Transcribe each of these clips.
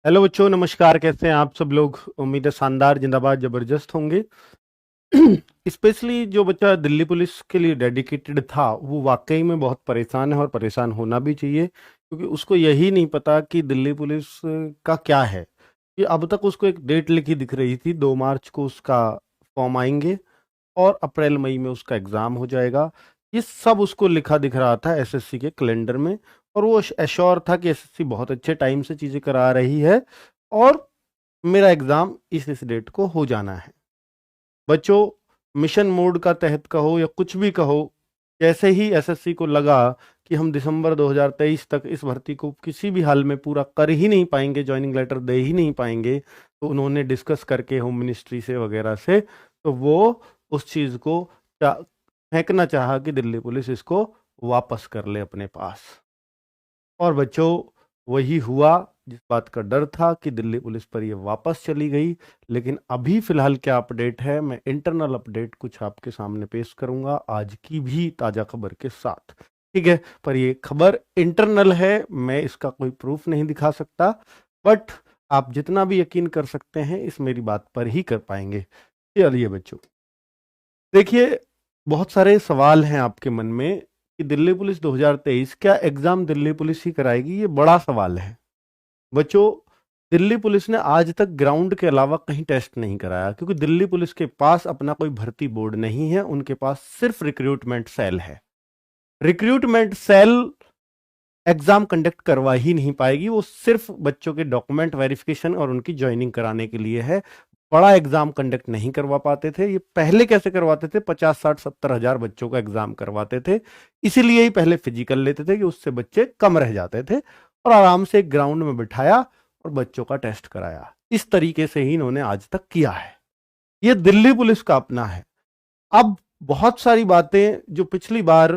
Hello बच्चों, नमस्कार। कैसे हैं आप सब लोग? उम्मीद है शानदार, जिंदाबाद, जबरदस्त होंगे। स्पेशली जो बच्चा दिल्ली पुलिस के लिए डेडिकेटेड था वो वाकई में बहुत परेशान है और परेशान होना भी चाहिए, क्योंकि उसको यही नहीं पता कि दिल्ली पुलिस का क्या है। कि अब तक उसको एक डेट लिखी दिख रही थी, 2 मार्च को उसका फॉर्म आएंगे और अप्रैल मई में उसका एग्ज़ाम हो जाएगा। ये सब उसको लिखा दिख रहा था एसएससी के कैलेंडर में, और वो एश्योर था कि एसएससी बहुत अच्छे टाइम से चीज़ें करा रही है और मेरा एग्ज़ाम इस डेट को हो जाना है। बच्चों, मिशन मोड का तहत कहो या कुछ भी कहो, जैसे ही एसएससी को लगा कि हम दिसंबर 2023 तक इस भर्ती को किसी भी हाल में पूरा कर ही नहीं पाएंगे, ज्वाइनिंग लेटर दे ही नहीं पाएंगे, तो उन्होंने डिस्कस करके होम मिनिस्ट्री से वगैरह से, तो वो उस चीज़ को फेंकना चाहा कि दिल्ली पुलिस इसको वापस कर ले अपने पास। और बच्चों, वही हुआ जिस बात का डर था कि दिल्ली पुलिस पर ये वापस चली गई। लेकिन अभी फिलहाल क्या अपडेट है, मैं इंटरनल अपडेट कुछ आपके सामने पेश करूंगा आज की भी ताज़ा खबर के साथ। ठीक है, पर ये खबर इंटरनल है, मैं इसका कोई प्रूफ नहीं दिखा सकता, बट आप जितना भी यकीन कर सकते हैं इस मेरी बात पर ही कर पाएंगे। चलिए बच्चों, देखिए, बहुत सारे सवाल हैं आपके मन में कि दिल्ली पुलिस 2023 क्या एग्जाम दिल्ली पुलिस ही कराएगी, ये बड़ा सवाल है। बच्चों, दिल्ली पुलिस ने आज तक ग्राउंड के अलावा कहीं टेस्ट नहीं कराया, क्योंकि दिल्ली पुलिस के पास अपना कोई भर्ती बोर्ड नहीं है, उनके पास सिर्फ रिक्रूटमेंट सेल है। रिक्रूटमेंट सेल एग्जाम कंडक्ट करवा ही नहीं पाएगी, वो सिर्फ बच्चों के डॉक्यूमेंट वेरिफिकेशन और उनकी ज्वाइनिंग कराने के लिए है। बड़ा एग्जाम कंडक्ट नहीं करवा पाते थे। ये पहले कैसे करवाते थे? 50, 60, 70 हजार बच्चों का एग्जाम करवाते थे, इसीलिए ही पहले फिजिकल लेते थे कि उससे बच्चे कम रह जाते थे, और आराम से एक ग्राउंड में बिठाया और बच्चों का टेस्ट कराया। इस तरीके से ही इन्होंने आज तक किया है। ये दिल्ली पुलिस का अपना है। अब बहुत सारी बातें जो पिछली बार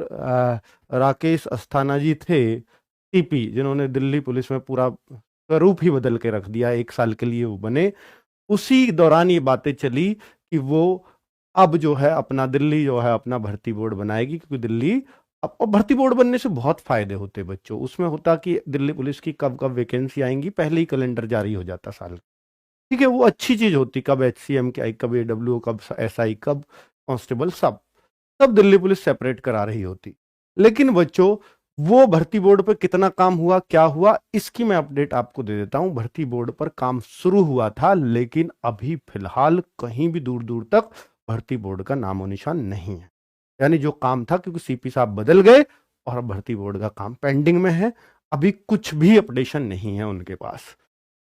राकेश अस्थाना जी थे, टीपी, जिन्होंने दिल्ली पुलिस में पूरा स्वरूप ही बदल के रख दिया, 1 साल के लिए वो बने, उसी दौरान ये बातें चली कि वो अब जो है अपना दिल्ली जो है अपना भर्ती बोर्ड बनाएगी, क्योंकि दिल्ली अब भर्ती बोर्ड बनने से बहुत फायदे होते बच्चों। उसमें होता कि दिल्ली पुलिस की कब कब वैकेंसी आएंगी, पहले ही कैलेंडर जारी हो जाता साल। ठीक है, वो अच्छी चीज होती, कब एचसीएम की आई, कब एडब्ल्यू, कब एसआई, कब कांस्टेबल, सब दिल्ली पुलिस सेपरेट करा रही होती। लेकिन बच्चों, वो भर्ती बोर्ड पर कितना काम हुआ, क्या हुआ, इसकी मैं अपडेट आपको दे देता हूं। भर्ती बोर्ड पर काम शुरू हुआ था, लेकिन अभी फिलहाल कहीं भी दूर दूर तक भर्ती बोर्ड का नामो निशान नहीं है। यानी जो काम था, क्योंकि सीपी साहब बदल गए और अब भर्ती बोर्ड का काम पेंडिंग में है, अभी कुछ भी अपडेशन नहीं है उनके पास।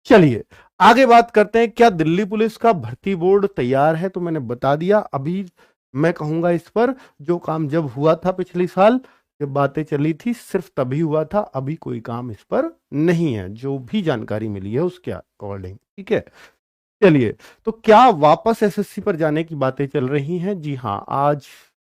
चलिए आगे बात करते हैं, क्या दिल्ली पुलिस का भर्ती बोर्ड तैयार है? तो मैंने बता दिया। अभी मैं कहूंगा इस पर, जो काम जब हुआ था पिछले साल, जब बातें चली थी, सिर्फ तभी हुआ था, अभी कोई काम इस पर नहीं है, जो भी जानकारी मिली है उसके अकॉर्डिंग। ठीक है, चलिए, तो क्या वापस एसएससी पर जाने की बातें चल रही हैं? जी हाँ, आज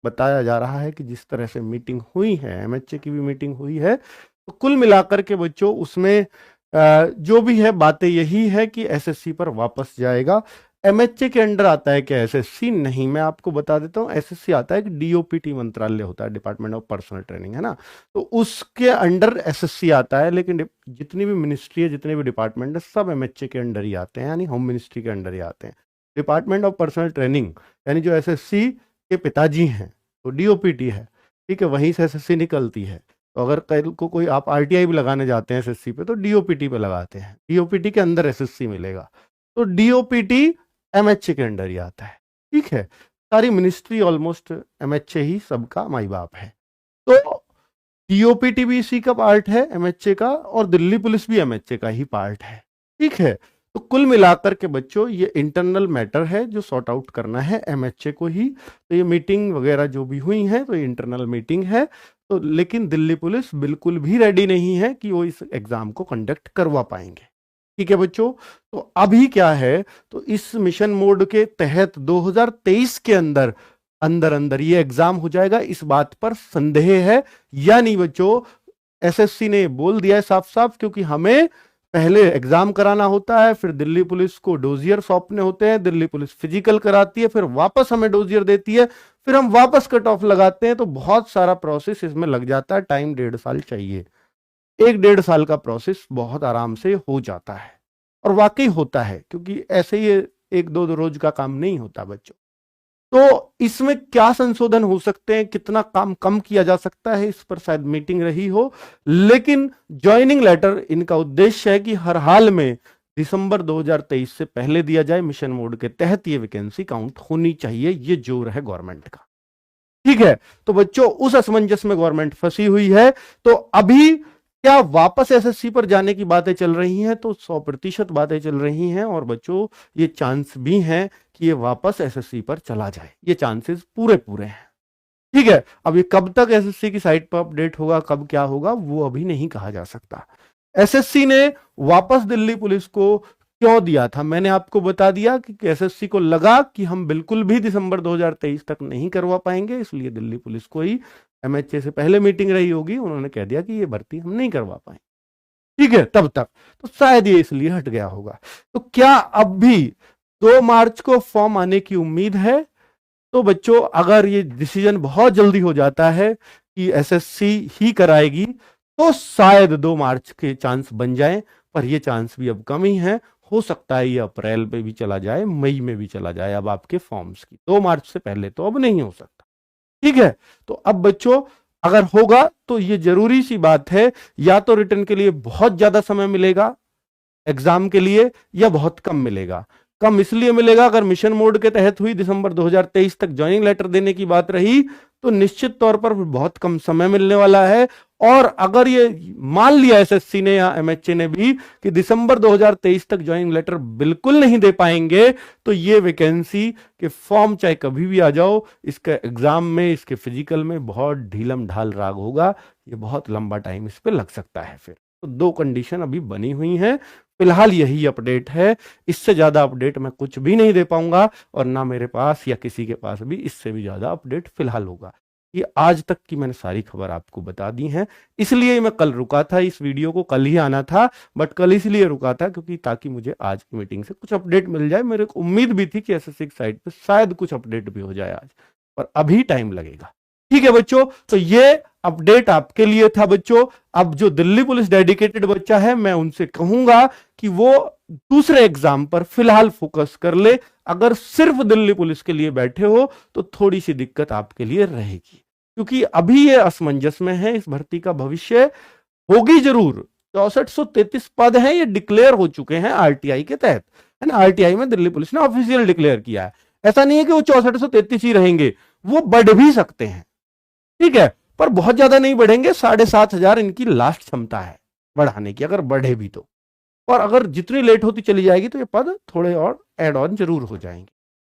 बताया जा रहा है कि जिस तरह से मीटिंग हुई है, एमएचए की भी मीटिंग हुई है, तो कुल मिलाकर के बच्चों उसमें जो भी है बातें यही है कि एसएससी पर वापस जाएगा। एमएचए के अंडर आता है क्या एसएससी? नहीं, मैं आपको बता देता हूँ, एसएससी आता है कि डीओपीटी मंत्रालय होता है, डिपार्टमेंट ऑफ पर्सनल ट्रेनिंग, है ना, तो उसके अंडर एसएससी आता है। लेकिन जितनी भी मिनिस्ट्री है, जितने भी डिपार्टमेंट है, सब एमएचए के अंडर ही आते हैं, यानी होम मिनिस्ट्री के अंडर ही आते हैं। डिपार्टमेंट ऑफ पर्सनल ट्रेनिंग यानी जो एसएससी के पिताजी हैं, तो डीओपीटी है। ठीक है, वहीं से एसएससी निकलती है। तो अगर कल को कोई आप आरटीआई भी लगाने जाते हैं एसएससी पे, तो डीओपीटी पे लगाते हैं, डीओपीटी के अंदर एसएससी मिलेगा। तो डीओपीटी एमएचए के अंडर ही आता है। ठीक है, सारी मिनिस्ट्री ऑलमोस्ट एमएचए ही सबका माई बाप है। तो डीओपीटी भी इसी का पार्ट है, एमएचए का, और दिल्ली पुलिस भी एमएचए का ही पार्ट है। ठीक है, तो कुल मिलाकर के बच्चों ये इंटरनल मैटर है जो सॉर्ट आउट करना है एमएचए को ही। तो ये मीटिंग वगैरह जो भी हुई है, तो ये इंटरनल मीटिंग है। तो लेकिन दिल्ली पुलिस बिल्कुल भी रेडी नहीं है कि वो इस एग्जाम को कंडक्ट करवा पाएंगे। ठीक है बच्चों, तो अभी क्या है, तो इस मिशन मोड के तहत 2023 के अंदर अंदर अंदर ये एग्जाम हो जाएगा, इस बात पर संदेह है या नहीं बच्चों? एसएससी ने बोल दिया है साफ साफ, क्योंकि हमें पहले एग्जाम कराना होता है, फिर दिल्ली पुलिस को डोजियर सौंपने होते हैं, दिल्ली पुलिस फिजिकल कराती है, फिर वापस हमें डोजियर देती है, फिर हम वापस कट ऑफ लगाते हैं। तो बहुत सारा प्रोसेस इसमें लग जाता है, टाइम 1.5 साल चाहिए। 1 1.5 साल का प्रोसेस बहुत आराम से हो जाता है। और वाकई होता है, क्योंकि ऐसे ही एक दो रोज का काम नहीं होता बच्चों। तो इसमें क्या संशोधन हो सकते हैं, कितना काम कम किया जा सकता है, इस पर शायद मीटिंग रही हो। लेकिन ज्वाइनिंग लेटर इनका उद्देश्य है कि हर हाल में दिसंबर 2023 से पहले दिया जाए। मिशन मोड के तहत ये वैकेंसी काउंट होनी चाहिए, ये जोर है गवर्नमेंट का। ठीक है, तो बच्चों उस असमंजस में गवर्नमेंट फंसी हुई है। तो अभी क्या वापस एसएससी पर जाने की बातें चल रही हैं? तो 100% बातें चल रही हैं, और बच्चों ये चांस भी हैं कि ये वापस एसएससी पर चला जाए, ये चांसेस पूरे पूरे हैं। ठीक है, अब ये कब तक एसएससी की साइट पर अपडेट होगा, कब क्या होगा, वो अभी नहीं कहा जा सकता। एसएससी ने वापस दिल्ली पुलिस को क्यों दिया था, मैंने आपको बता दिया कि एसएससी को लगा कि हम बिल्कुल भी दिसंबर 2023 तक नहीं करवा पाएंगे, इसलिए दिल्ली पुलिस को ही एमएचए से पहले मीटिंग रही होगी, उन्होंने कह दिया कि ये भर्ती हम नहीं करवा पाएंगे। ठीक है, तब तक तो शायद ये इसलिए हट गया होगा। तो क्या अब भी 2 मार्च को फॉर्म आने की उम्मीद है? तो बच्चों अगर ये डिसीजन बहुत जल्दी हो जाता है कि एसएससी ही कराएगी, तो शायद 2 मार्च के चांस बन जाए, पर ये चांस भी अब कम ही है। हो सकता है ये अप्रैल पे भी चला जाए, मई में भी चला जाए, अब आपके फॉर्म्स की 2 मार्च से पहले तो अब नहीं हो सकता। ठीक है, तो अब बच्चों अगर होगा तो ये जरूरी सी बात है, या तो रिटर्न के लिए बहुत ज्यादा समय मिलेगा एग्जाम के लिए, या बहुत कम मिलेगा। कम इसलिए मिलेगा, अगर मिशन मोड के तहत हुई दिसंबर 2023 तक ज्वाइनिंग लेटर देने की बात रही, तो निश्चित तौर पर बहुत कम समय मिलने वाला है। और अगर ये मान लिया एसएससी ने या एमएचए ने भी कि दिसंबर 2023 तक ज्वाइनिंग लेटर बिल्कुल नहीं दे पाएंगे, तो ये वैकेंसी के फॉर्म चाहे कभी भी आ जाओ, इसका एग्जाम में, इसके फिजिकल में बहुत ढीलम ढाल राग होगा, ये बहुत लंबा टाइम इस पे लग सकता है। फिर तो 2 कंडीशन अभी बनी हुई हैं। फिलहाल यही अपडेट है, इससे ज्यादा अपडेट मैं कुछ भी नहीं दे पाऊंगा, और ना मेरे पास या किसी के पास भी इससे भी ज्यादा अपडेट फिलहाल होगा। ये आज तक की मैंने सारी खबर आपको बता दी है, इसलिए मैं कल रुका था, इस वीडियो को कल ही आना था, बट कल इसलिए रुका था क्योंकि ताकि मुझे आज की मीटिंग से कुछ अपडेट मिल जाए। मेरे को उम्मीद भी थी कि एसएससी की साइट पे शायद कुछ अपडेट भी हो जाए आज, पर अभी टाइम लगेगा। ठीक है बच्चों, तो ये अपडेट आपके लिए था बच्चों। अब जो दिल्ली पुलिस डेडिकेटेड बच्चा है, मैं उनसे कहूंगा कि वो दूसरे एग्जाम पर फिलहाल फोकस कर ले। अगर सिर्फ दिल्ली पुलिस के लिए बैठे हो तो थोड़ी सी दिक्कत आपके लिए रहेगी, क्योंकि अभी ये असमंजस में है। इस भर्ती का भविष्य होगी जरूर, 6433 पद हैं, ये डिक्लेयर हो चुके हैं आरटीआई के तहत, है ना। आरटीआई में दिल्ली पुलिस ने ऑफिशियल डिक्लेयर किया है। ऐसा नहीं है कि वो 6433 ही रहेंगे, वो बढ़ भी सकते हैं। ठीक है, पर बहुत ज्यादा नहीं बढ़ेंगे। 7500 इनकी लास्ट क्षमता है बढ़ाने की, अगर बढ़े भी तो। और अगर जितनी लेट होती चली जाएगी तो ये पद थोड़े और एड ऑन जरूर हो जाएंगे।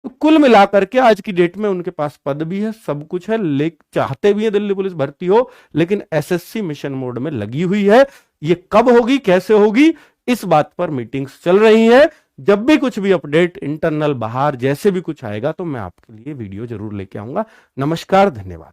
तो कुल मिलाकर के आज की डेट में उनके पास पद भी है, सब कुछ है, चाहते भी है दिल्ली पुलिस भर्ती हो, लेकिन एसएससी मिशन मोड में लगी हुई है। ये कब होगी, कैसे होगी, इस बात पर मीटिंग्स चल रही है। जब भी कुछ भी अपडेट इंटरनल बाहर जैसे भी कुछ आएगा तो मैं आपके लिए वीडियो जरूर लेके आऊंगा। नमस्कार, धन्यवाद।